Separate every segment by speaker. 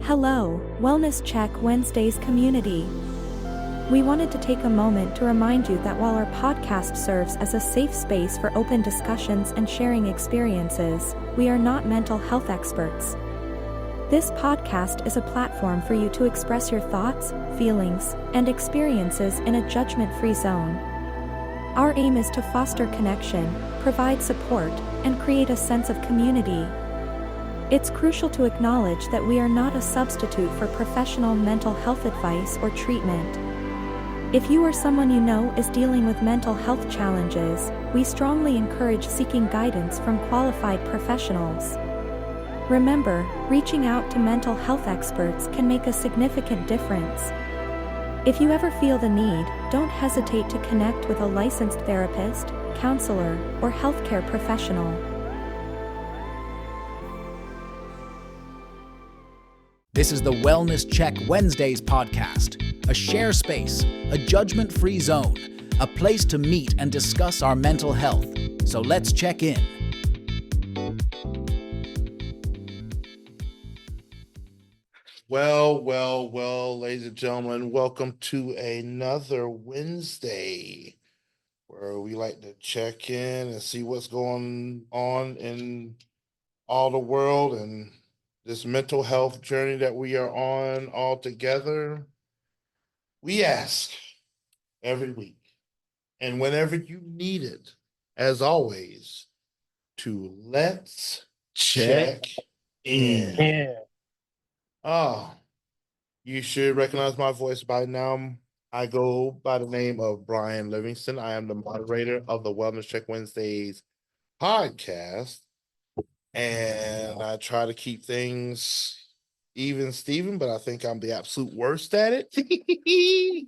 Speaker 1: Hello, Wellness Check Wednesdays community. We wanted to take a moment to remind you that while our podcast serves as a safe space for open discussions and sharing experiences, we are not mental health experts. This podcast is a platform for you to express your thoughts, feelings, and experiences in a judgment-free zone. Our aim is to foster connection, provide support, and create a sense of community. It's crucial to acknowledge that we are not a substitute for professional mental health advice or treatment. If you or someone you know is dealing with mental health challenges, we strongly encourage seeking guidance from qualified professionals. Remember, reaching out to mental health experts can make a significant difference. If you ever feel the need, don't hesitate to connect with a licensed therapist, counselor, or healthcare professional.
Speaker 2: This is the Wellness Check Wednesdays podcast, a share space, a judgment-free zone, a place to meet and discuss our mental health. So let's check in.
Speaker 3: Well, ladies and gentlemen, welcome to another Wednesday where we like to check in and see what's going on in all the world and this mental health journey that we are on all together. We ask every week and whenever you need it, as always, to let's check in.
Speaker 4: Yeah.
Speaker 3: Oh, you should recognize my voice by now. I go by the name of Brian Livingston. I am the moderator of the Wellness Check Wednesdays podcast. And I try to keep things even, Steven, but I think I'm the absolute worst at it.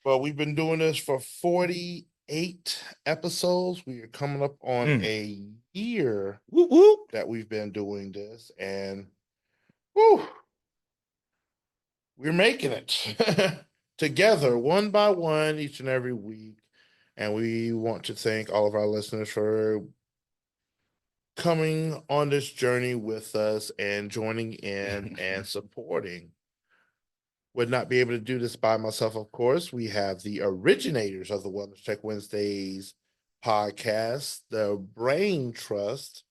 Speaker 3: But we've been doing this for 48 episodes. We are coming up on a year that we've been doing this. And we're making it together, one by one, each and every week. And we want to thank all of our listeners for coming on this journey with us and joining in and supporting. Would not be able to do this by myself, of course. We have the originators of the Wellness Check Wednesdays podcast, the brain trust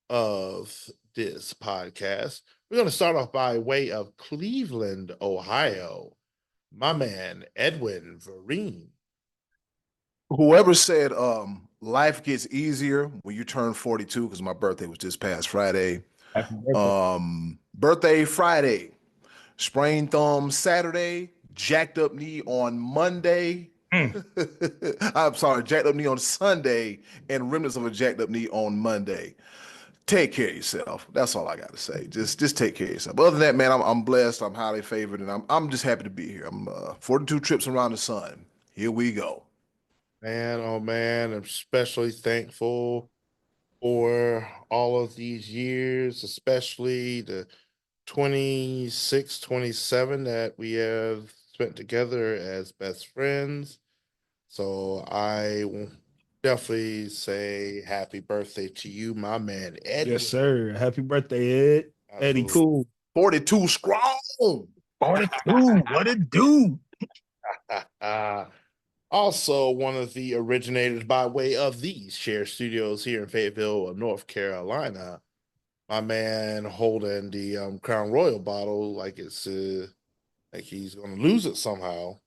Speaker 3: of this podcast. We're going to start off by way of Cleveland, Ohio. My man, Edwin Vereen.
Speaker 4: Whoever said life gets easier when you turn 42, because my birthday was this past Friday.
Speaker 5: Happy birthday.
Speaker 4: Birthday Friday, sprained thumb Saturday, jacked up knee on Monday. I'm sorry, jacked up knee on Sunday, and remnants of a jacked up knee on Monday. Take care of yourself. That's all I got to say. Just take care of yourself. But other than that, man, I'm blessed. I'm highly favored, and I'm just happy to be here. I'm 42 trips around the sun. Here we go.
Speaker 3: Man, oh man, I'm especially thankful for all of these years, especially the 26, 27 that we have spent together as best friends. So I will definitely say happy birthday to you, my man, Eddie.
Speaker 5: Yes, sir. Happy birthday, Ed. Eddie, cool.
Speaker 4: 42 strong.
Speaker 5: 42. What it do?
Speaker 3: Also, one of the originators by way of these shared studios here in Fayetteville, North Carolina, my man holding the Crown Royal bottle like it's like he's going to lose it somehow.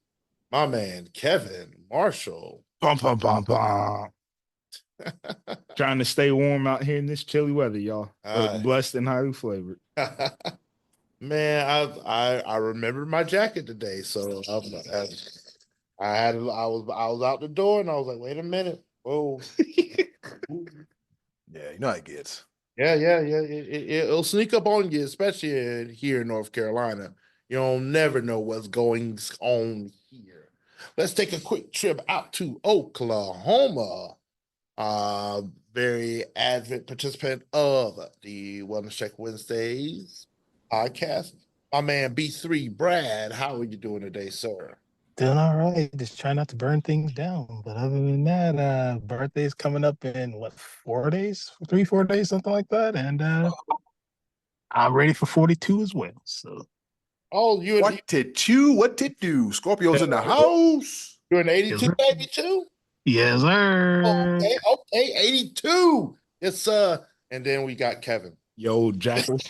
Speaker 3: My man, Kevin Marshall.
Speaker 5: Bum, bum, bum, bum. Trying to stay warm out here in this chilly weather, y'all. Blessed and highly flavored.
Speaker 3: Man, I remembered my jacket today, so I was out the door and I was like, wait a minute. Whoa.
Speaker 4: Yeah, you know how it gets.
Speaker 3: Yeah. It'll sneak up on you, especially here in North Carolina. You'll never know what's going on here. Let's take a quick trip out to Oklahoma. Very avid participant of the Wellness Check Wednesdays podcast. My man B3 Brad, how are you doing today, sir?
Speaker 6: Doing all right. Just trying not to burn things down. But other than that, birthday's coming up in 4 days? 3-4 days, something like that. And I'm ready for 42 as well. So
Speaker 3: Oh,
Speaker 4: What to chew? What to do? Scorpios in the house.
Speaker 3: You're an 82 baby too?
Speaker 6: Yes, sir.
Speaker 3: Oh, okay, 82. Yes, and then we got Kevin.
Speaker 5: Yo, Jackals.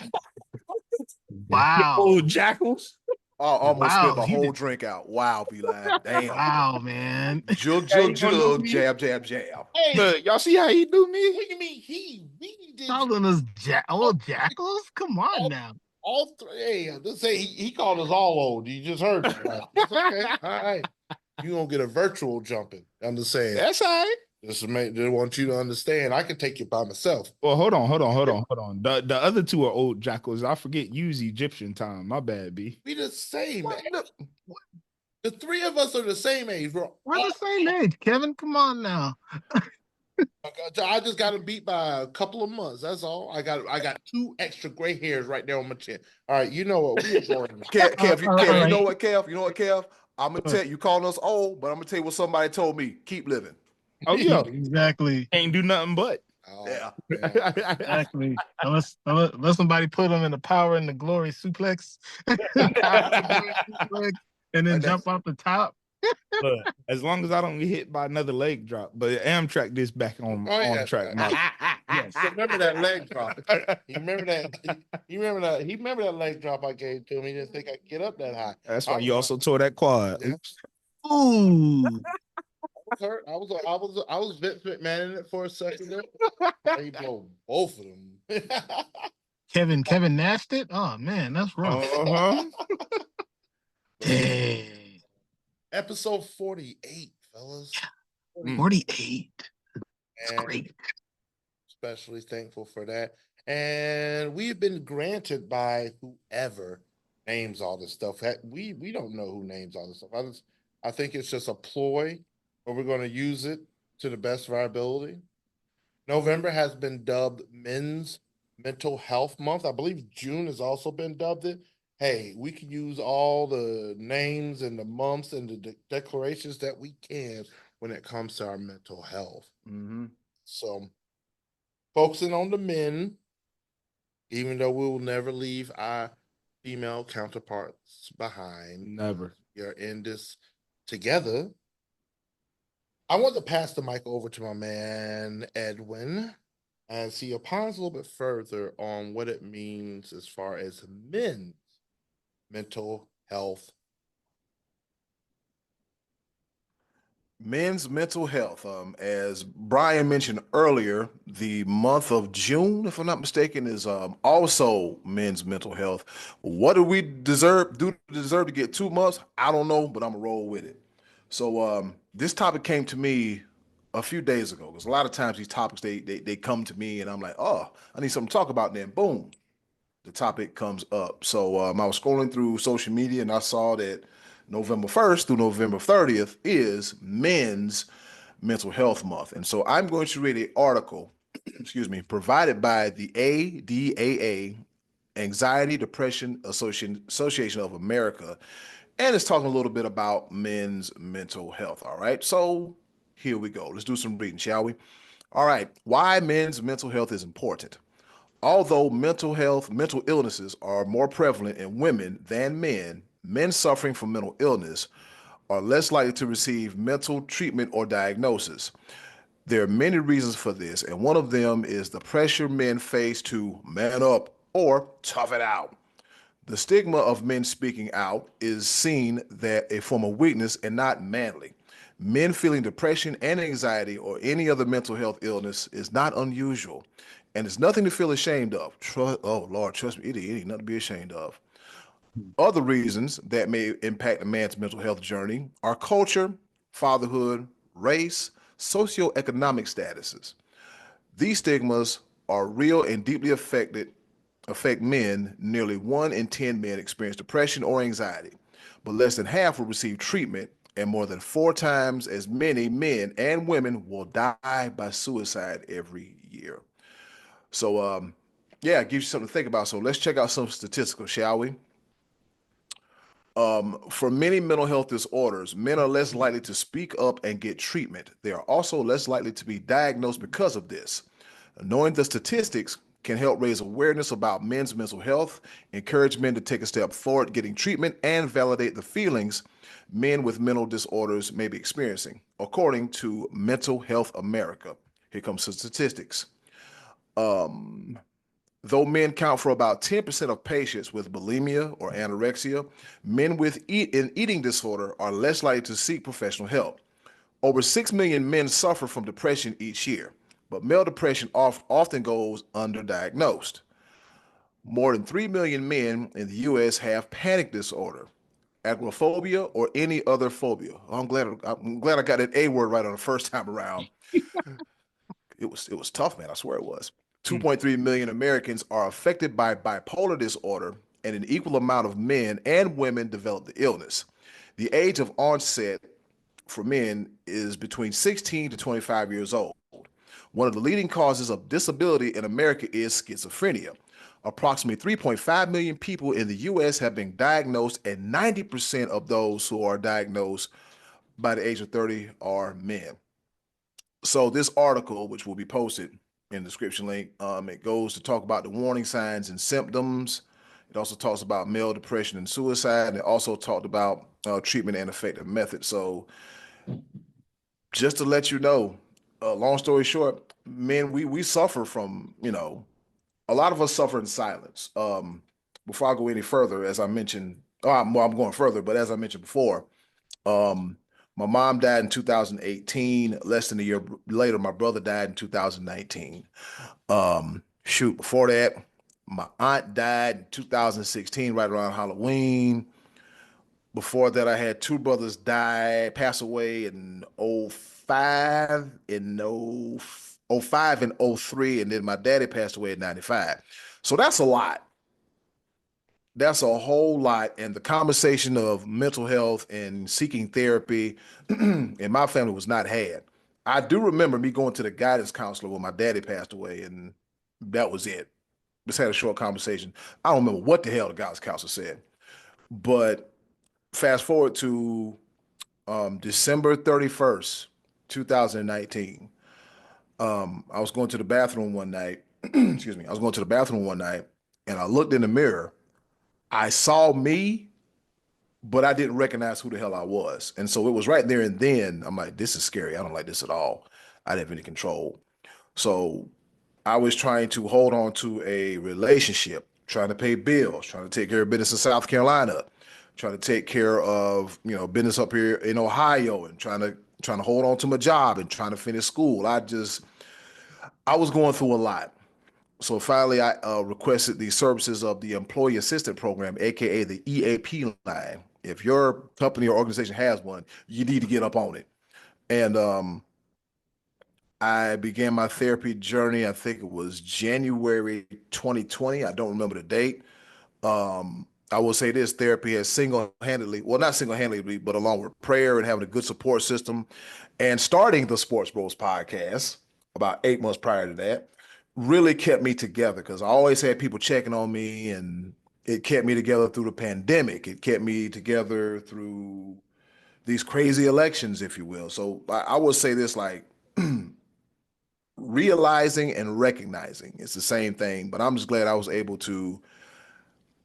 Speaker 6: Wow.
Speaker 5: Yo, Jackals.
Speaker 4: I almost spit my whole drink out. Wow, B-Live. Damn.
Speaker 6: Wow, man.
Speaker 4: Jug, jab, jab, jab.
Speaker 5: Hey, look, y'all see how he do me?
Speaker 3: What do you mean he did?
Speaker 6: Calling us jackals? Come on now.
Speaker 3: All three. Hey, let's say he called us all old. You just heard it. It's okay. All right. You're gonna get a virtual jumping. I'm just saying.
Speaker 5: That's all right.
Speaker 3: Just they want you to understand. I can take you by myself.
Speaker 5: Well, hold on. The other two are old jackals. I forget use Egyptian time. My bad, B.
Speaker 3: We the same. The three of us are the same age.
Speaker 6: We're the same age, Kevin. Come on now.
Speaker 3: I just got him beat by a couple of months. That's all. I got 2 extra gray hairs right there on my chin. All right, you know what? We are going.
Speaker 4: Kev, you know what, Kev? You know what, Kev? I'm gonna tell you, calling us old, but I'm gonna tell you what somebody told me. Keep living.
Speaker 5: Oh yeah,
Speaker 6: exactly.
Speaker 5: Ain't do nothing but.
Speaker 3: Oh,
Speaker 4: yeah.
Speaker 6: Exactly. Unless somebody put them in the power and the glory suplex, and then jump off the top.
Speaker 5: But as long as I don't get hit by another leg drop, but Amtrak this back on track.
Speaker 3: Yes. Remember that leg drop? You remember that? He remember that leg drop I gave to him. He didn't think I could get up that high.
Speaker 5: That's why you also tore that quad.
Speaker 3: Yeah.
Speaker 6: Ooh.
Speaker 3: I was hurt. I was Vince McMahon in it for a second there. He blow both of them.
Speaker 6: Kevin nashed it? Oh man, that's rough. Dang.
Speaker 3: Episode 48, fellas.
Speaker 6: 48. That's great.
Speaker 3: Especially thankful for that. And we've been granted by whoever names all this stuff. We don't know who names all this stuff. I think it's just a ploy, but we're going to use it to the best of our ability. November has been dubbed Men's Mental Health Month. I believe June has also been dubbed it. Hey, we can use all the names and the months and the declarations that we can when it comes to our mental health.
Speaker 4: Mm-hmm.
Speaker 3: So, focusing on the men, even though we will never leave our female counterparts behind.
Speaker 5: Never.
Speaker 3: We are in this together. I want to pass the mic over to my man, Edwin, as he opines a little bit further on what it means as far as men's mental health.
Speaker 4: Men's mental health. As Brian mentioned earlier, the month of June, if I'm not mistaken, is also men's mental health. What do we deserve to get 2 months? I don't know, but I'm gonna roll with it. So this topic came to me a few days ago, because a lot of times these topics they come to me and I'm like, oh, I need something to talk about, and then boom, the topic comes up. So I was scrolling through social media and I saw that November 1st through November 30th is Men's Mental Health Month. And so I'm going to read an article, provided by the ADAA, Anxiety Depression Association of America, and it's talking a little bit about men's mental health. All right, so here we go. Let's do some reading, shall we? All right, why men's mental health is important. Although mental illnesses are more prevalent in women than men, men suffering from mental illness are less likely to receive mental treatment or diagnosis. There are many reasons for this, and one of them is the pressure men face to man up or tough it out. The stigma of men speaking out is seen as a form of weakness and not manly. Men feeling depression and anxiety or any other mental health illness is not unusual, and it's nothing to feel ashamed of. Oh, Lord, trust me, it ain't nothing to be ashamed of. Other reasons that may impact a man's mental health journey are culture, fatherhood, race, socioeconomic statuses. These stigmas are real and deeply affect men. Nearly 1 in 10 men experience depression or anxiety, but less than half will receive treatment, and more than 4 times as many men and women will die by suicide every year. So, yeah, it gives you something to think about. So let's check out some statistics, shall we? For many mental health disorders, men are less likely to speak up and get treatment. They are also less likely to be diagnosed because of this. Knowing the statistics can help raise awareness about men's mental health, encourage men to take a step forward getting treatment, and validate the feelings men with mental disorders may be experiencing, according to Mental Health America. Here comes some statistics. Though men count for about 10% of patients with bulimia or anorexia, men with an eating disorder are less likely to seek professional help. Over 6 million men suffer from depression each year, but male depression often goes underdiagnosed. More than 3 million men in the U.S. have panic disorder, agoraphobia, or any other phobia. I'm glad I got that A word right on the first time around. It was tough, man. I swear it was. 2.3 million Americans are affected by bipolar disorder, and an equal amount of men and women develop the illness. The age of onset for men is between 16 to 25 years old. One of the leading causes of disability in America is schizophrenia. Approximately 3.5 million people in the U.S. have been diagnosed, and 90% of those who are diagnosed by the age of 30 are men. So this article, which will be posted in the description link, it goes to talk about the warning signs and symptoms. It also talks about male depression and suicide, and it also talked about treatment and effective methods. So just to let you know, long story short, men, we suffer from, a lot of us suffer in silence. Before I go any further, as I mentioned, I'm going further, but as I mentioned before, my mom died in 2018. Less than a year later, my brother died in 2019. Before that, my aunt died in 2016, right around Halloween. Before that, I had two brothers pass away in '05, '05 and '03, and then my daddy passed away in '95. So that's a lot. That's a whole lot. And the conversation of mental health and seeking therapy in my family was not had. I do remember me going to the guidance counselor when my daddy passed away, and that was it. Just had a short conversation. I don't remember what the hell the guidance counselor said. But fast forward to December 31st, 2019. I was going to the bathroom one night. Excuse me. I was going to the bathroom one night, and I looked in the mirror. I saw me, but I didn't recognize who the hell I was. And so it was right there and then, I'm like, this is scary. I don't like this at all. I didn't have any control. So I was trying to hold on to a relationship, trying to pay bills, trying to take care of business in South Carolina, trying to take care of, business up here in Ohio, and trying to hold on to my job and trying to finish school. I was going through a lot. So finally, I requested the services of the Employee Assistance Program, aka the EAP line. If your company or organization has one, you need to get up on it. And I began my therapy journey. I think it was January 2020. I don't remember the date. I will say this: therapy has single-handedly, well, not single-handedly, but along with prayer and having a good support system, and starting the Sports Bros podcast about 8 months prior to that, really kept me together, because I always had people checking on me, and it kept me together through the pandemic. It kept me together through these crazy elections, if you will. So I would say this, like, realizing and recognizing, it's the same thing, but I'm just glad I was able to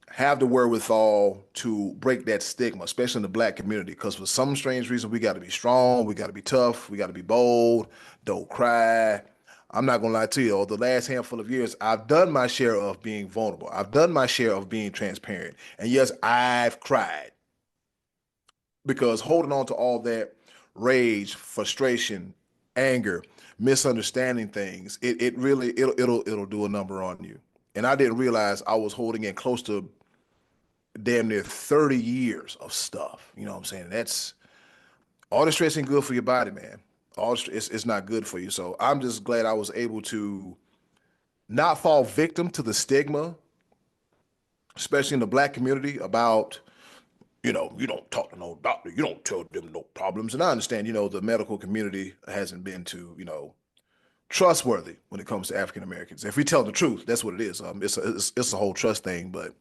Speaker 4: have the wherewithal to break that stigma, especially in the Black community, because for some strange reason, we got to be strong, we got to be tough, we got to be bold, don't cry. I'm not going to lie to you, the last handful of years, I've done my share of being vulnerable. I've done my share of being transparent. And yes, I've cried, because holding on to all that rage, frustration, anger, misunderstanding things, it'll do a number on you. And I didn't realize I was holding in close to damn near 30 years of stuff. You know what I'm saying? That's all the stress ain't good for your body, man. All the stress, it's not good for you. So I'm just glad I was able to not fall victim to the stigma, especially in the Black community, about, you don't talk to no doctor, you don't tell them no problems. And I understand, the medical community hasn't been too, trustworthy when it comes to African Americans. If we tell the truth, that's what it is. It's a whole trust thing. But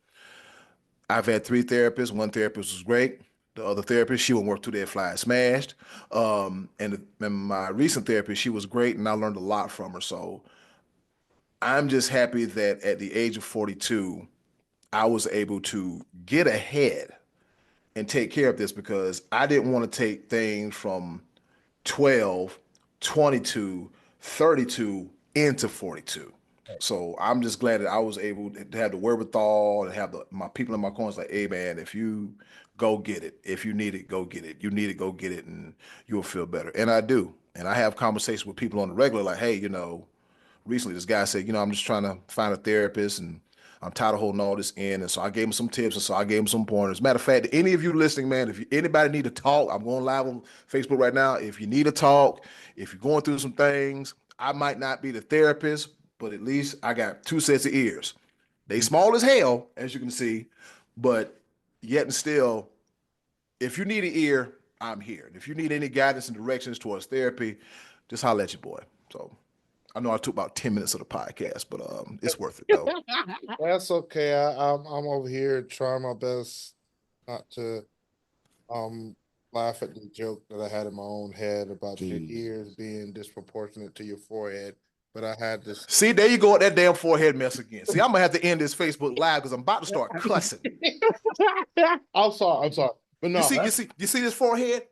Speaker 4: I've had 3 therapists. One therapist was great. The other therapist, she wouldn't work too dead fly smashed. And my recent therapist, she was great, and I learned a lot from her. So I'm just happy that at the age of 42, I was able to get ahead and take care of this because I didn't want to take things from 12, 22, 32 into 42. So I'm just glad that I was able to have the wherewithal and have my people in my corners like, hey man, if you go get it, if you need it, go get it. You need it, go get it, and you'll feel better. And I do. And I have conversations with people on the regular, like, hey, recently this guy said, I'm just trying to find a therapist and I'm tired of holding all this in. And so I gave him some tips and so I gave him some pointers. Matter of fact, any of you listening, man, if anybody need to talk, I'm going live on Facebook right now. If you need to talk, if you're going through some things, I might not be the therapist, but at least I got two sets of ears. They small as hell, as you can see, but yet and still, if you need an ear, I'm here. And if you need any guidance and directions towards therapy, just holler at your boy. So I know I took about 10 minutes of the podcast, but it's worth it though.
Speaker 3: That's okay. I'm over here trying my best not to laugh at the joke that I had in my own head about your ears being disproportionate to your forehead. But I had this.
Speaker 4: See, there you go with that damn forehead mess again. See, I'm gonna have to end this Facebook live because I'm about to start cussing.
Speaker 3: I'm sorry. But no,
Speaker 4: you see this forehead?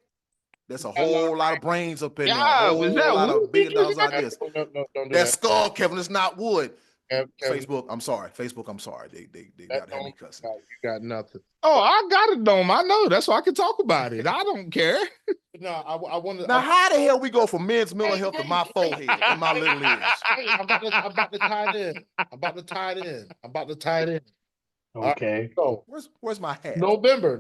Speaker 4: There's a whole lot of brains up in there.
Speaker 5: Yeah,
Speaker 4: A
Speaker 5: was that
Speaker 4: whole lot of
Speaker 5: wood?
Speaker 4: $1 billion ideas.
Speaker 3: No, don't do
Speaker 4: That skull, Kevin, is not wood.
Speaker 3: Kevin,
Speaker 4: Facebook, I'm sorry. Facebook, I'm sorry. They got to have me cussing.
Speaker 3: You got nothing.
Speaker 5: Oh, I got it, Dome. I know. That's why I can talk about it. I don't care.
Speaker 3: No, I want to.
Speaker 4: Now, how the hell we go from men's mental health to my forehead and my little ears?
Speaker 3: I'm about to tie it in.
Speaker 6: Okay.
Speaker 3: So
Speaker 4: where's my hat?
Speaker 3: November.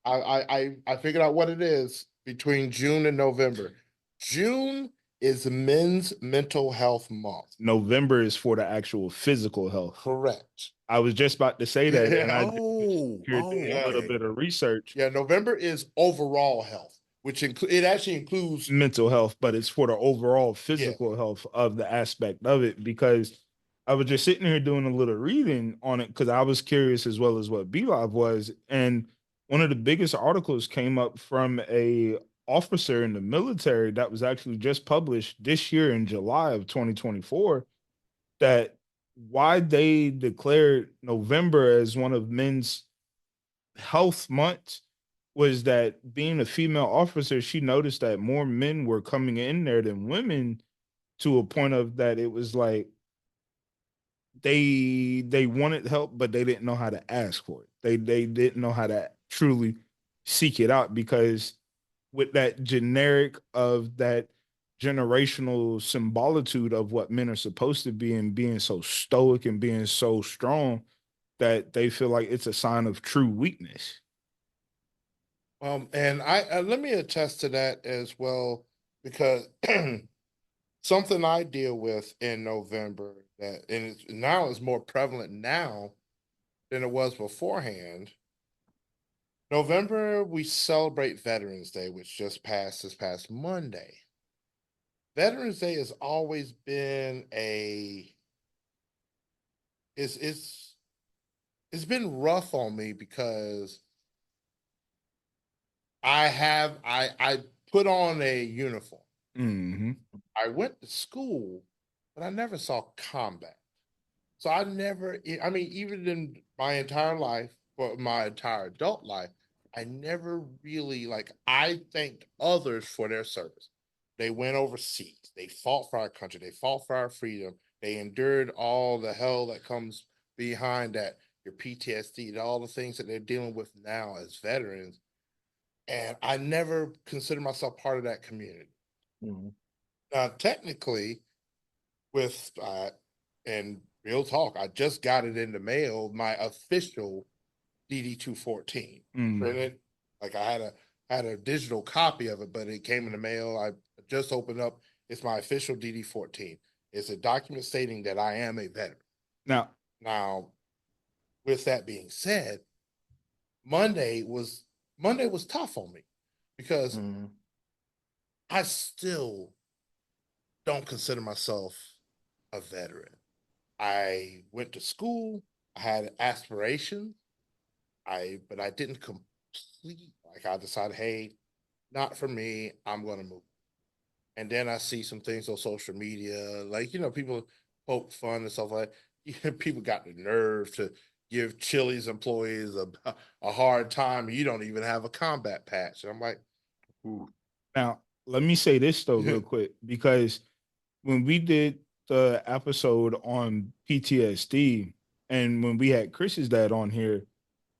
Speaker 3: I figured out what it is between June and November. June is Men's Mental Health Month.
Speaker 5: November is for the actual physical health.
Speaker 3: Correct.
Speaker 5: I was just about to say that, and I
Speaker 4: did
Speaker 5: a little bit of research.
Speaker 3: Yeah, November is overall health, which it actually includes
Speaker 5: mental health, but it's for the overall physical health of the aspect of it. Because I was just sitting here doing a little reading on it because I was curious as well as what BLive was, and one of the biggest articles came up from a officer in the military that was actually just published this year in July of 2024 that why they declared November as one of men's health months was that being a female officer, she noticed that more men were coming in there than women to a point of that it was like they wanted help, but they didn't know how to ask for it. They didn't know how to truly seek it out because with that generic of that generational symbolitude of what men are supposed to be and being so stoic and being so strong that they feel like it's a sign of true weakness.
Speaker 3: And I let me attest to that as well, because something I deal with in November that now is more prevalent now than it was beforehand. November, we celebrate Veterans Day, which just passed this past Monday. Veterans Day has always been it's been rough on me because I put on a uniform.
Speaker 5: Mm-hmm.
Speaker 3: I went to school, but I never saw combat. So even in my entire life, for my entire adult life, I never really I thanked others for their service. They went overseas. They fought for our country. They fought for our freedom. They endured all the hell that comes behind that, your PTSD, all the things that they're dealing with now as veterans. And I never considered myself part of that community.
Speaker 4: Mm-hmm.
Speaker 3: Now, technically, and real talk, I just got it in the mail, my official DD-214 printed. Like I had a digital copy of it, but it came in the mail. I just opened up. It's my official DD-14. It's a document stating that I am a veteran. Now, with that being said, Monday was tough on me because I still don't consider myself a veteran. I went to school. I had aspirations. But I didn't complete. I decided, hey, not for me. I'm going to move. And then I see some things on social media, like, people poke fun and stuff like that. People got the nerve to give Chili's employees a hard time. You don't even have a combat patch. And I'm like, ooh.
Speaker 5: Now, let me say this though, real quick, because when we did the episode on PTSD and when we had Chris's dad on here,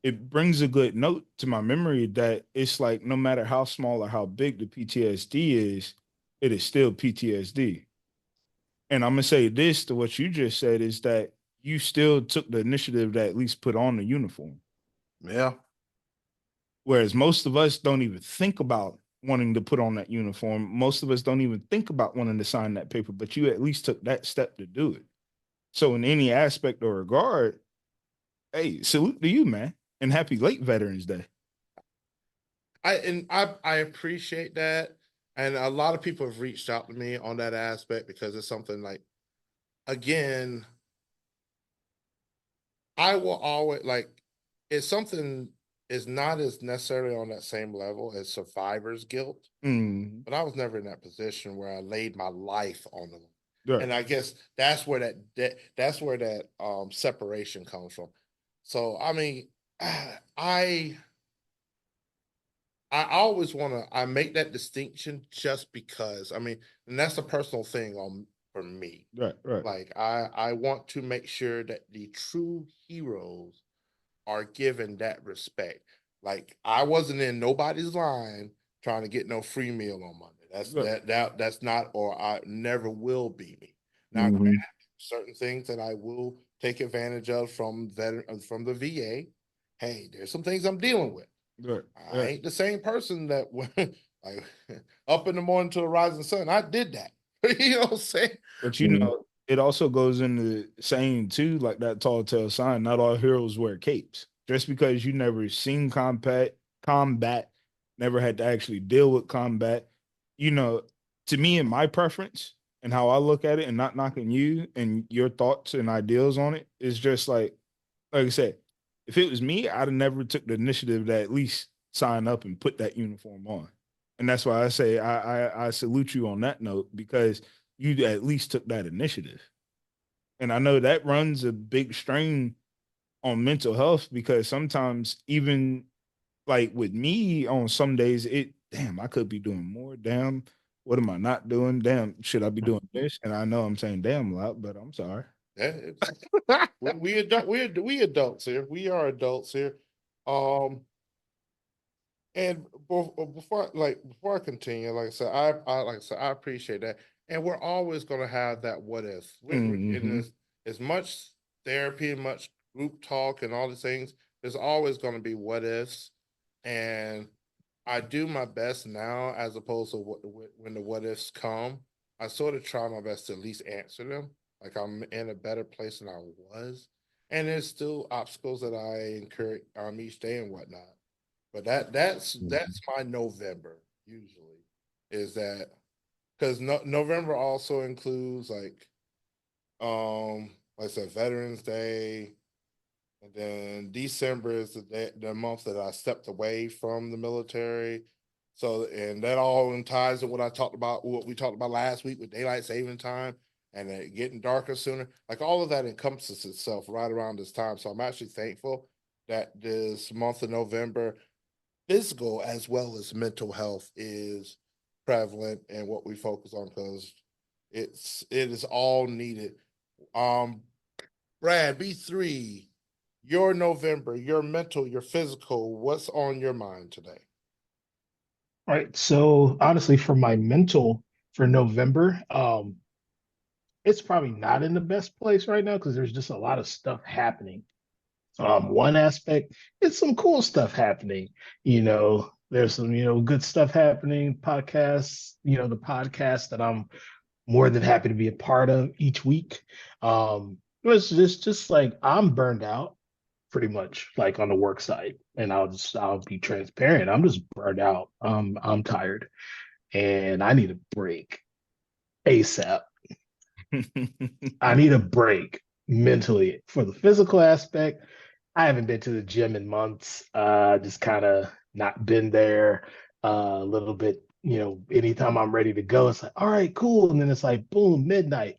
Speaker 5: it brings a good note to my memory that it's like no matter how small or how big the PTSD is, it is still PTSD. And I'm gonna say this to what you just said is that you still took the initiative to at least put on the uniform.
Speaker 4: Yeah.
Speaker 5: Whereas most of us don't even think about wanting to put on that uniform. Most of us don't even think about wanting to sign that paper, but you at least took that step to do it. So in any aspect or regard, hey, salute to you, man. And happy late Veterans Day.
Speaker 3: I appreciate that. And a lot of people have reached out to me on that aspect because it's something like, again, I will always like, it's something is not as necessarily on that same level as survivor's guilt, but I was never in that position where I laid my life on them. Right. And I guess that's where that separation comes from. So I mean, I always I make that distinction just because, I mean, and that's a personal thing for me.
Speaker 5: Right.
Speaker 3: Like I want to make sure that the true heroes are given that respect. Like I wasn't in nobody's line trying to get no free meal on Monday. That's not, or I never will be me. Now, granted, certain things that I will take advantage of from the VA. Hey, there's some things I'm dealing with. I ain't the same person that went like up in the morning to the rising sun. I did that. You know what I'm saying?
Speaker 5: But you know, it also goes into saying too, like that tall tale sign, not all heroes wear capes. Just because you never seen combat, never had to actually deal with combat, you know, to me and my preference and how I look at it and not knocking you and your thoughts and ideals on it, is just like I said, if it was me, I'd have never took the initiative to at least sign up and put that uniform on. And that's why I say I salute you on that note, because you at least took that initiative. And I know that runs a big strain on mental health, because sometimes even like with me on some days, I could be doing more. Damn, what am I not doing? Damn, should I be doing this? And I know I'm saying damn a lot, but I'm sorry.
Speaker 3: Yeah, we adults here. We are adults here. And before I continue, like I said, I appreciate that, and we're always going to have that what if. In as much therapy, much group talk, and all these things, there's always going to be what ifs, and I do my best now, as opposed to when the what ifs come. I sort of try my best to at least answer them. Like I'm in a better place than I was, and there's still obstacles that I incur each day and whatnot. But that's my November usually, is that because November also includes like I said, Veterans Day, and then December is the month that I stepped away from the military. So, and that all ties to what we talked about last week with daylight saving time and it getting darker sooner. Like all of that encompasses itself right around this time. So I'm actually thankful that this month of November, physical as well as mental health is prevalent and what we focus on, because it is all needed. Brad, B3, your November, your mental, your physical, what's on your mind today?
Speaker 6: All right. So honestly, for my mental for November, it's probably not in the best place right now because there's just a lot of stuff happening. One aspect, it's some cool stuff happening. There's some, good stuff happening. Podcasts, the podcast that I'm more than happy to be a part of each week. It's just like I'm burned out pretty much like on the work side. And I'll be transparent. I'm just burned out. I'm tired and I need a break ASAP. I need a break mentally. For the physical aspect, I haven't been to the gym in months. Just kind of not been there. A little bit anytime I'm ready to go, it's like, all right, cool. And then it's like, boom, midnight,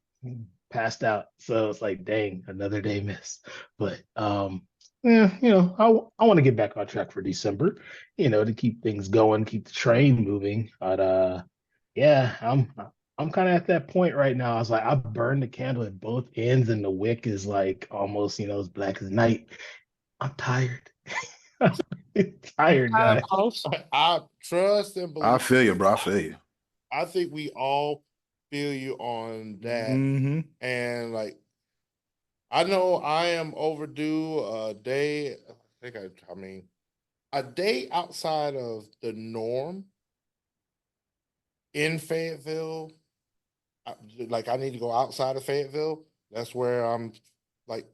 Speaker 6: passed out. So it's like, dang, another day missed. But yeah, I want to get back on track for December, to keep things going, keep the train moving. But yeah, I'm kind of at that point right now. I was like, I burned the candle at both ends, and the wick is like almost, as black as night. I'm tired. Tired, guy.
Speaker 3: I trust and
Speaker 4: I
Speaker 3: believe.
Speaker 4: feel you, bro. I feel you.
Speaker 3: I think we all feel you on that.
Speaker 5: Mm-hmm.
Speaker 3: And like, I know I am overdue a day. I mean, a day outside of the norm in Fayetteville. Like, I need to go outside of Fayetteville. That's where I'm. Like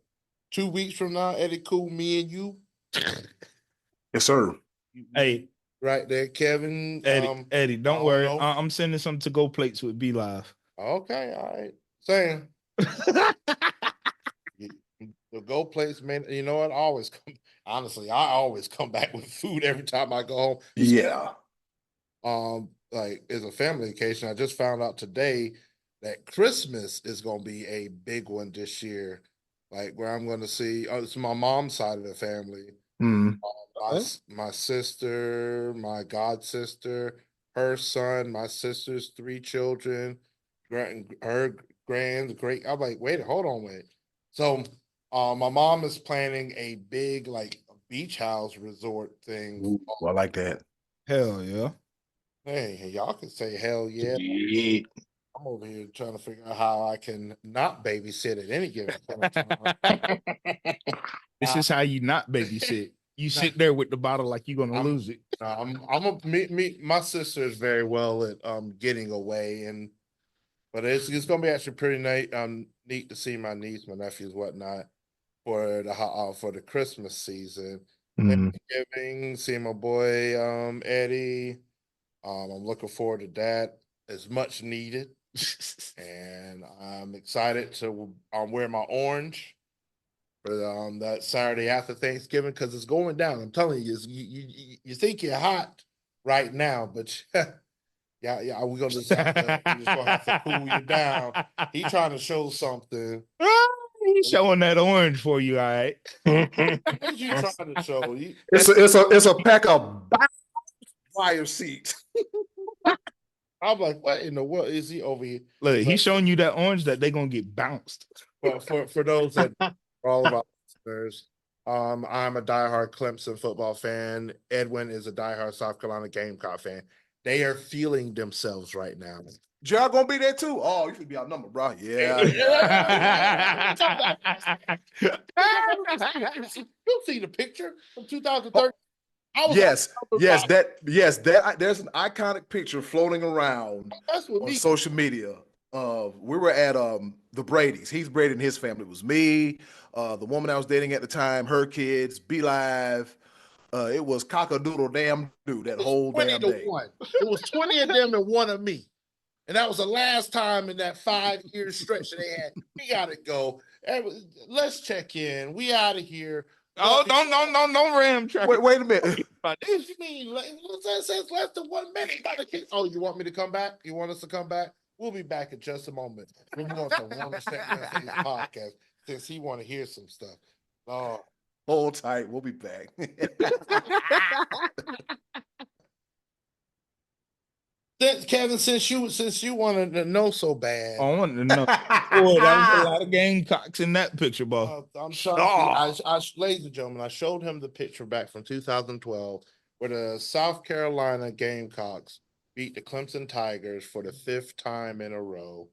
Speaker 3: 2 weeks from now, Eddie, cool, me and you.
Speaker 4: Yes, sir.
Speaker 5: Hey,
Speaker 3: right there, Kevin.
Speaker 5: Eddie, don't worry.
Speaker 3: know.
Speaker 5: I'm sending some to go plates with B Live.
Speaker 3: Okay, all right. Saying the go place, man. You know what? I always come. Honestly, I always come back with food every time I go home.
Speaker 4: Yeah.
Speaker 3: Like, it's a family occasion. I just found out today that Christmas is going to be a big one this year. Like, where I'm going to see. It's my mom's side of the family.
Speaker 4: Mm.
Speaker 3: My sister, my god sister, her son, my sister's 3 children, her great. I'm like, wait, hold on, wait. So, my mom is planning a big like beach house resort thing.
Speaker 4: Ooh, I like that.
Speaker 5: Hell yeah.
Speaker 3: Hey, y'all can say hell yeah.
Speaker 4: Yeah.
Speaker 3: I'm over here trying to figure out how I can not babysit at any given point of time.
Speaker 5: This is how you not babysit. You sit there with the bottle like you're gonna lose it.
Speaker 3: My sister is very well at getting away, but it's gonna be actually pretty neat to see my niece, my nephews, whatnot for the Christmas season. Thanksgiving, see my boy Eddie. I'm looking forward to that. It's much needed, and I'm excited to wear my orange for that Saturday after Thanksgiving, because it's going down. I'm telling you, you think you're hot right now, but yeah, we're gonna just have to cool you down. He trying to show something.
Speaker 5: He's showing that orange for you, all right.
Speaker 3: What you trying to show?
Speaker 4: It's a pack of wire seats.
Speaker 3: I'm like, what in the world is he over here?
Speaker 5: Look, he's showing you that orange that they're gonna get bounced.
Speaker 3: Well, for those that for all of our listeners, I'm a diehard Clemson football fan. Edwin is a diehard South Carolina Gamecock fan. They are feeling themselves right now.
Speaker 4: Y'all gonna be there too? Oh, you should be outnumbered, bro. Yeah.
Speaker 3: You'll see the picture from 2013.
Speaker 4: Yes, there's an iconic picture floating around on social media. We were at the Brady's. He's Brady and his family. It was me, the woman I was dating at the time, her kids, Be Live. It was cock-a-doodle damn dude that whole damn day.
Speaker 3: It was 20 of them and 1 of me. And that was the last time in that 5-year stretch that they had. We gotta go. Let's check in. We out of here.
Speaker 5: Oh, don't ram track.
Speaker 4: Wait a minute.
Speaker 3: What do you mean? That says less than 1 minute. Oh, you want me to come back? You want us to come back? We'll be back in just a moment. We want the Wellness Check Wednesdays podcast, since he want to hear some stuff. Oh,
Speaker 4: hold tight. We'll be back.
Speaker 3: Kevin, since you wanted to know so bad,
Speaker 5: I wanted to know. Boy, that was a lot of Gamecocks in that picture, bro.
Speaker 3: I'm sorry. Ladies and gentlemen, I showed him the picture back from 2012 where the South Carolina Gamecocks beat the Clemson Tigers for the 5th time in a row.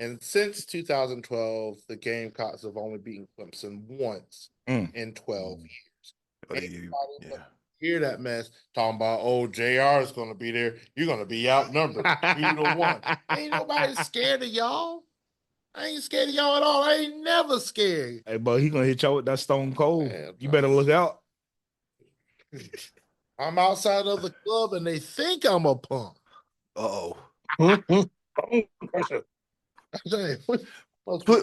Speaker 3: And since 2012, the Gamecocks have only beaten Clemson once in 12 years. Hear that mess talking about, oh, JR is going to be there. You're going to be outnumbered 3-1. Ain't nobody scared of y'all. I ain't scared of y'all at all. I ain't never scared.
Speaker 5: Hey, but he gonna hit y'all with that stone cold. Man, you better look out.
Speaker 3: I'm outside of the club and they think I'm a punk.
Speaker 4: Uh-oh.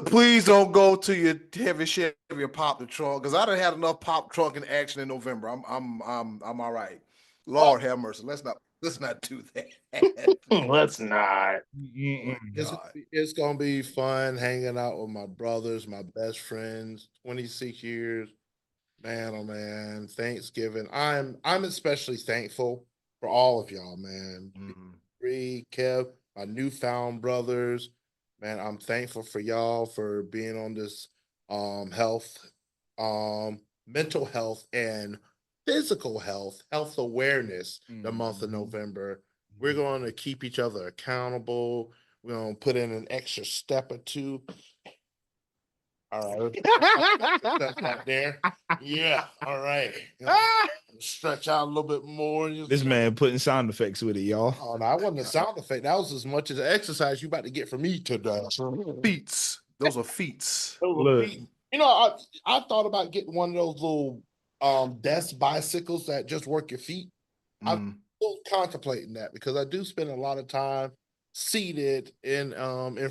Speaker 4: Please don't go to your heavy Chevy and pop the trunk, because I done had enough pop trunk in action in November. I'm all right. Lord have mercy. Let's not. Let's not do that.
Speaker 6: Let's not.
Speaker 3: It's gonna be fun hanging out with my brothers, my best friends, 26 years. Man, oh man, Thanksgiving. I'm especially thankful for all of y'all, man. Bree, Kev, my newfound brothers. Man, I'm thankful for y'all for being on this health, mental health and physical health awareness the month of November. We're going to keep each other accountable. We're going to put in an extra step or two. All right. Step out there. Yeah. All right. Stretch out a little bit more.
Speaker 5: This man putting sound effects with it, y'all.
Speaker 3: Oh, no, I wasn't a sound effect. That was as much as the exercise you about to get from me today.
Speaker 4: Feats. Those are feats.
Speaker 5: Look.
Speaker 3: You know, I thought about getting one of those little desk bicycles that just work your feet. I'm still contemplating that because I do spend a lot of time seated in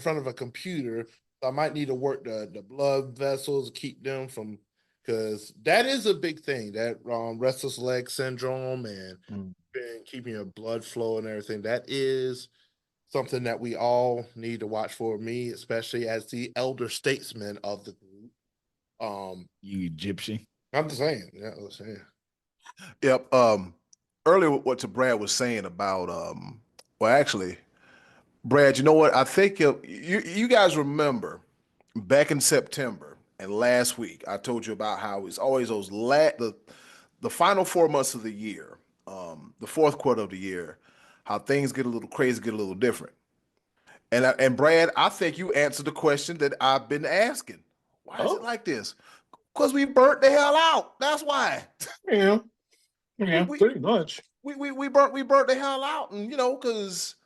Speaker 3: front of a computer. So I might need to work the blood vessels, keep them from, because that is a big thing, that restless leg syndrome and keeping your blood flow and everything. That is something that we all need to watch for. Me, especially as the elder statesman of the group.
Speaker 5: You Egyptian.
Speaker 3: I'm just saying. Yeah, I'm saying.
Speaker 4: Yep. Earlier, what Brad was saying about well, actually, Brad, you know what? I think you guys remember back in September and last week, I told you about how it's always those the final 4 months of the year, the fourth quarter of the year, how things get a little crazy, get a little different. And Brad, I think you answered the question that I've been asking. Why is it like this? Because we burnt the hell out. That's why.
Speaker 6: Yeah, pretty much.
Speaker 4: We burnt the hell out, and because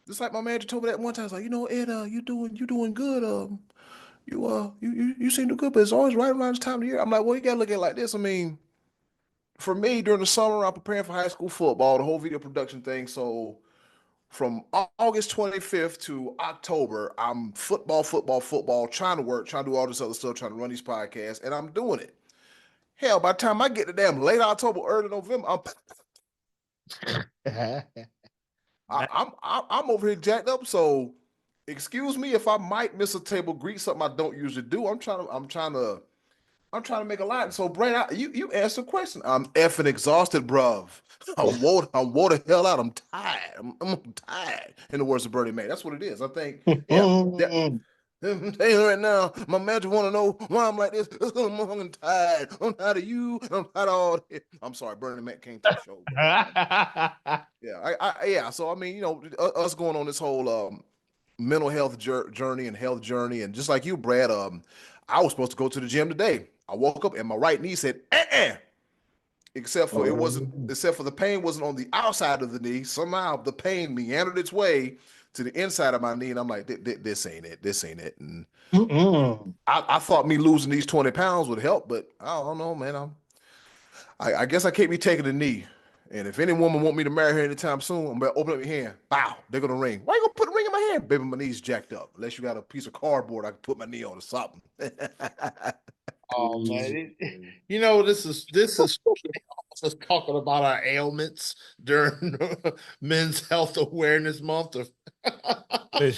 Speaker 4: just like my manager told me that one time, it's like, Ed, you doing good. You seem to do good, but it's always right around this time of the year. I'm like, well, you gotta look at it like this. I mean, for me, during the summer, I'm preparing for high school football, the whole video production thing. So from August 25th to October, I'm football, trying to work, trying to do all this other stuff, trying to run these podcasts, and I'm doing it. Hell, by the time I get to damn late October, early November, I'm over here jacked up. So excuse me if I might miss a table greet, something I don't usually do. I'm trying to make a line. So Brad, you answered the question. I'm effing exhausted, bruv. I'm wore the hell out. I'm tired. I'm tired. In the words of Bernie Mac. That's what it is. I think, I'm telling you right now, my manager want to know why I'm like this. I'm tired. I'm tired of you. I'm tired of all this. I'm sorry, Bernie Mac came to the show. Yeah. So I mean, us going on this whole mental health journey and health journey, and just like you, Brad, I was supposed to go to the gym today. I woke up and my right knee said, except for the pain wasn't on the outside of the knee. Somehow the pain meandered its way to the inside of my knee, and I'm like, this ain't it. This ain't it. And I thought me losing these 20 pounds would help, but I don't know, man. I guess I can't be taking a knee. And if any woman want me to marry her anytime soon, I'm gonna open up your hand. Bow, they're gonna ring. Why you gonna put a ring in my hand? Baby, my knee's jacked up. Unless you got a piece of cardboard I can put my knee on or something.
Speaker 3: Oh man, this is just talking about our ailments during Men's Health Awareness Month.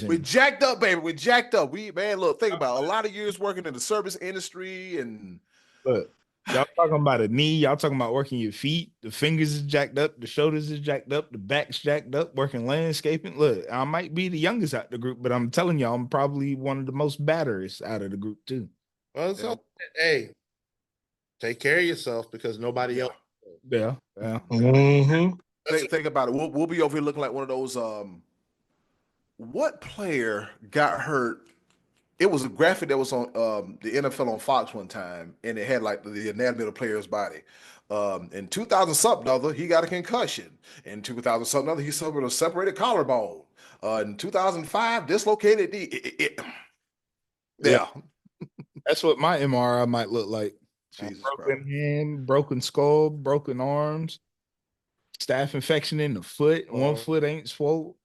Speaker 4: We jacked up, baby. We jacked up. Look, think about it. A lot of years working in the service industry, and
Speaker 5: look, y'all talking about a knee, y'all talking about working your feet, the fingers is jacked up, the shoulders is jacked up, the back's jacked up, working landscaping. Look, I might be the youngest out the group, but I'm telling y'all, I'm probably one of the most batterers out of the group too.
Speaker 3: Well, hey, take care of yourself because nobody else.
Speaker 5: Yeah.
Speaker 6: Mm-hmm.
Speaker 4: Think about it. We'll be over here looking like one of those. What player got hurt? It was a graphic that was on the NFL on Fox one time, and it had like the anatomy of the player's body. In 2000 something other, he got a concussion. In 2000 something other, he suffered a separated collarbone. In 2005, dislocated yeah.
Speaker 5: That's what my MRI might look like.
Speaker 4: Jesus
Speaker 5: broken hand, broken skull, broken arms, staph infection in the foot. One foot ain't swole.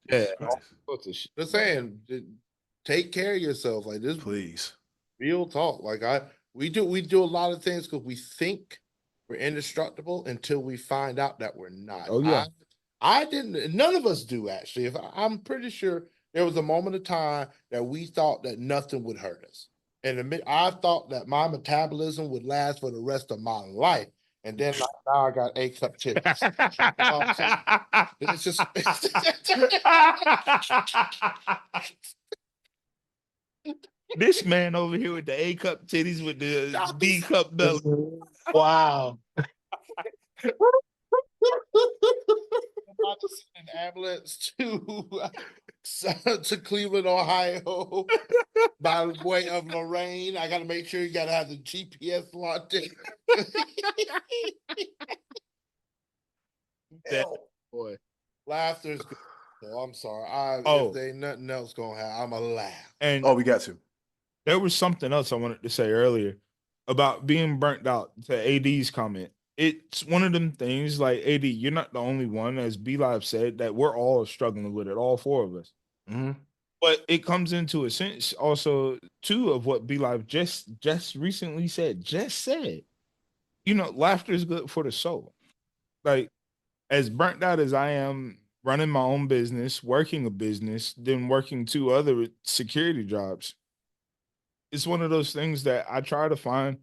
Speaker 5: Yeah,
Speaker 3: just saying, take care of yourself. Like this,
Speaker 4: please.
Speaker 3: Real talk. Like we do a lot of things because we think we're indestructible until we find out that we're not.
Speaker 5: Oh yeah.
Speaker 3: None of us do actually. I'm pretty sure there was a moment of time that we thought that nothing would hurt us. And I thought that my metabolism would last for the rest of my life. And then now I got A-cup titties. So it's just
Speaker 5: this man over here with the A-cup titties with the B-cup belly.
Speaker 6: Wow.
Speaker 3: about to send an ambulance to Cleveland, Ohio, by way of Lorraine. I got to make sure you got to have the GPS locked in.
Speaker 5: Boy,
Speaker 3: Laughter's good. So I'm sorry. If there ain't nothing else gonna happen, I'm gonna laugh.
Speaker 5: And
Speaker 4: we got to.
Speaker 5: There was something else I wanted to say earlier about being burnt out. To AD's comment, it's one of them things. Like, AD, you're not the only one, as B Live said, that we're all struggling with it. All four of us.
Speaker 4: Mm-hmm.
Speaker 5: But it comes into a sense also too of what B Live just recently said. Just said, laughter is good for the soul. Like, as burnt out as I am running my own business, working a business, then working 2 other security jobs, it's one of those things that I try to find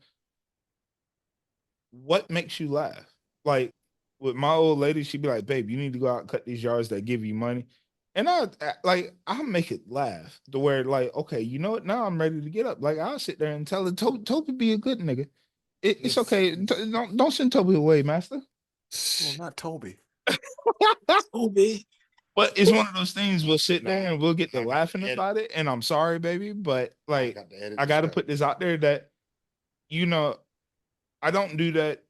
Speaker 5: what makes you laugh. Like, with my old lady, she'd be like, babe, you need to go out and cut these yards that give you money. And I'll make it laugh to where, like, okay, you know what? Now I'm ready to get up. Like, I'll sit there and tell her, Toby be a good nigga. It's okay. Don't send Toby away, master.
Speaker 4: Well, not Toby.
Speaker 6: Toby.
Speaker 5: But it's one of those things, we'll sit there and we'll get to laughing about it. And I'm sorry, baby, but like, I got to put this out there that, I don't do that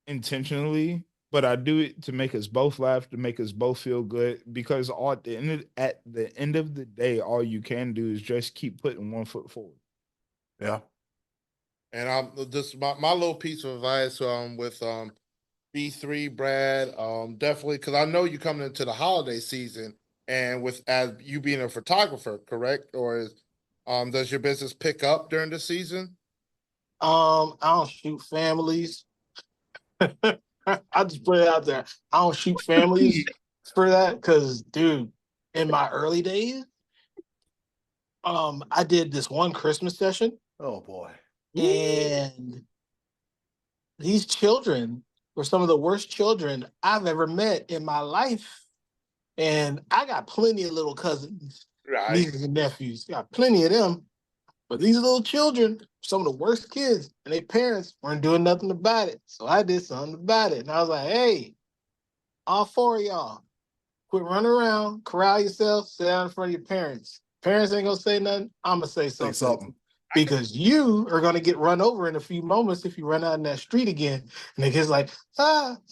Speaker 5: intentionally, but I do it to make us both laugh, to make us both feel good, because at the end of the day, all you can do is just keep putting one foot forward.
Speaker 4: Yeah.
Speaker 3: And I'm just my little piece of advice with B3, Brad, definitely, because I know you're coming into the holiday season, and as you being a photographer, correct? Or does your business pick up during the season?
Speaker 6: I don't shoot families. I just put it out there. I don't shoot families for that because, dude, in my early days, I did this one Christmas session.
Speaker 4: Oh boy.
Speaker 6: And these children were some of the worst children I've ever met in my life. And I got plenty of little cousins, nieces and nephews. Got plenty of them. But these little children, some of the worst kids, and their parents weren't doing nothing about it. So I did something about it. And I was like, hey, all 4 of y'all, quit running around, corral yourself, sit down in front of your parents. Parents ain't going to say nothing. I'm going to say something. Because you are going to get run over in a few moments if you run out in that street again. And the kid's like,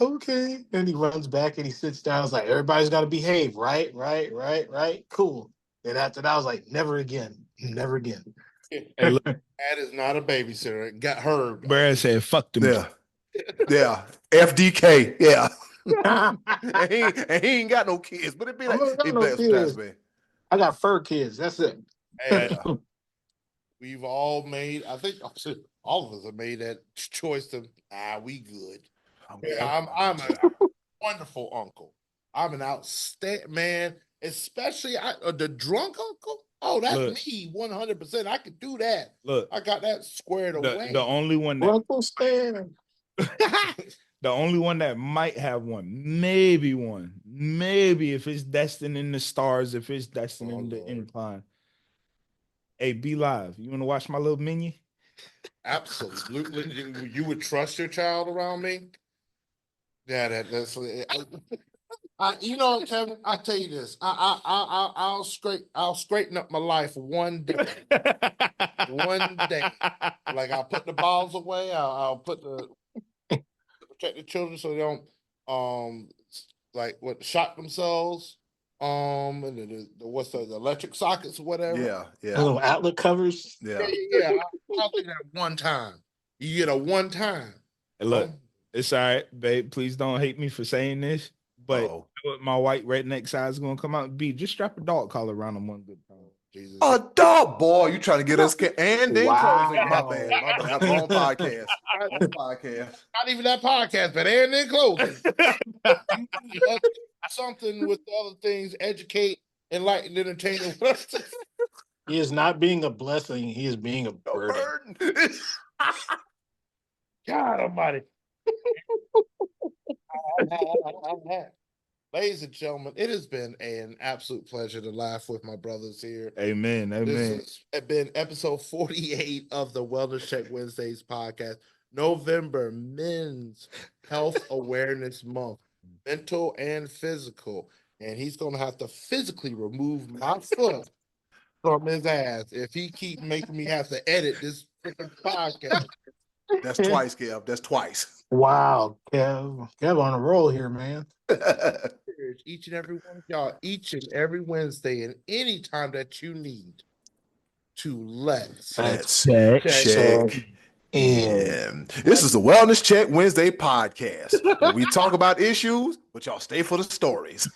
Speaker 6: okay. And he runs back and he sits down. I was like, everybody's got to behave, right? Cool. And after that, I was like, never again. Never again.
Speaker 3: Hey, look, that is not a babysitter. Got her.
Speaker 5: Brad said, fuck them.
Speaker 4: Yeah. FDK. Yeah. and he ain't got no kids, but it be like,
Speaker 6: I got fur kids. That's it.
Speaker 3: Hey, we've all made, I think all of us have made that choice to, we good. I'm a wonderful uncle. I'm an outstanding man, especially the drunk uncle. Oh, that's me, 100%. I could do that.
Speaker 5: Look,
Speaker 3: I got that squared away.
Speaker 5: The only one that
Speaker 6: Uncle Stan.
Speaker 5: The only one that might have one, maybe if it's destined in the stars, if it's destined in the incline. Hey, be live. You want to watch my little minion?
Speaker 3: Absolutely. You would trust your child around me? Yeah, that's. Kevin, I tell you this. I'll straighten up my life one day. One day. Like, I'll put the balls away. I'll put protect the children so they don't shock themselves. And the electric sockets or whatever.
Speaker 4: Yeah.
Speaker 6: Little outlet covers.
Speaker 3: Yeah. I'll do that one time. You get a one time.
Speaker 5: Hey, look, it's all right, babe. Please don't hate me for saying this, but my white redneck side is gonna come out and be just strap a dog collar around them one good time.
Speaker 3: Jesus.
Speaker 4: A dog, boy, you trying to get us and then closing. My bad. Wrong podcast.
Speaker 3: Not even that podcast, but and then closing. something with the other things, educate, enlighten, entertain.
Speaker 6: He is not being a blessing. He is being a burden.
Speaker 3: God almighty. Ladies and gentlemen, it has been an absolute pleasure to laugh with my brothers here.
Speaker 5: Amen. Amen.
Speaker 3: This has been episode 48 of the Wellness Check Wednesdays podcast. November, Men's Health Awareness Month, mental and physical. And he's going to have to physically remove my foot from his ass if he keep making me have to edit this freaking podcast.
Speaker 4: That's twice, Kev. That's twice.
Speaker 6: Wow, Kev on a roll here, man.
Speaker 3: Each and every one of y'all, each and every Wednesday, and any time that you need to let's
Speaker 4: check in. This is the Wellness Check Wednesday podcast, where we talk about issues, but y'all stay for the stories.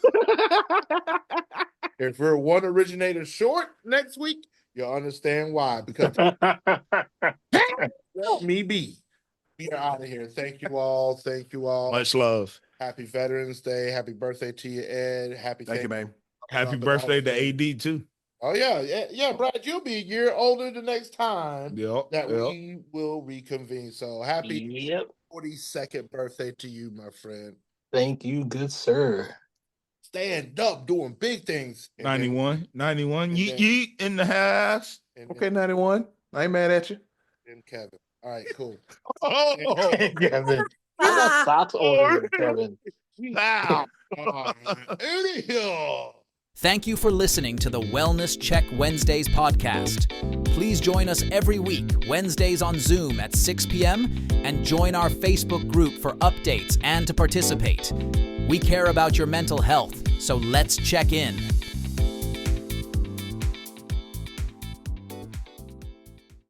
Speaker 3: If we're one originator short next week, you'll understand why. Because let me be. We are out of here. Thank you all. Thank you all.
Speaker 5: Much love.
Speaker 3: Happy Veterans Day. Happy birthday to you, Ed.
Speaker 4: Thank you, man.
Speaker 5: Happy birthday to AD too.
Speaker 3: Oh yeah, Brad. You'll be a year older the next time that
Speaker 5: Yep.
Speaker 3: we will reconvene. So happy 42nd birthday to you, my friend.
Speaker 6: Thank you, good sir.
Speaker 3: Stand up, doing big things.
Speaker 5: 91. Yeet in the house.
Speaker 4: Okay, 91. I ain't mad at you.
Speaker 3: And Kevin. All right, cool.
Speaker 6: Kevin. I got socks older than Kevin.
Speaker 3: Wow. Anyhow.
Speaker 2: Thank you for listening to the Wellness Check Wednesdays podcast. Please join us every week, Wednesdays on Zoom at 6 p.m., and join our Facebook group for updates and to participate. We care about your mental health, so let's check in.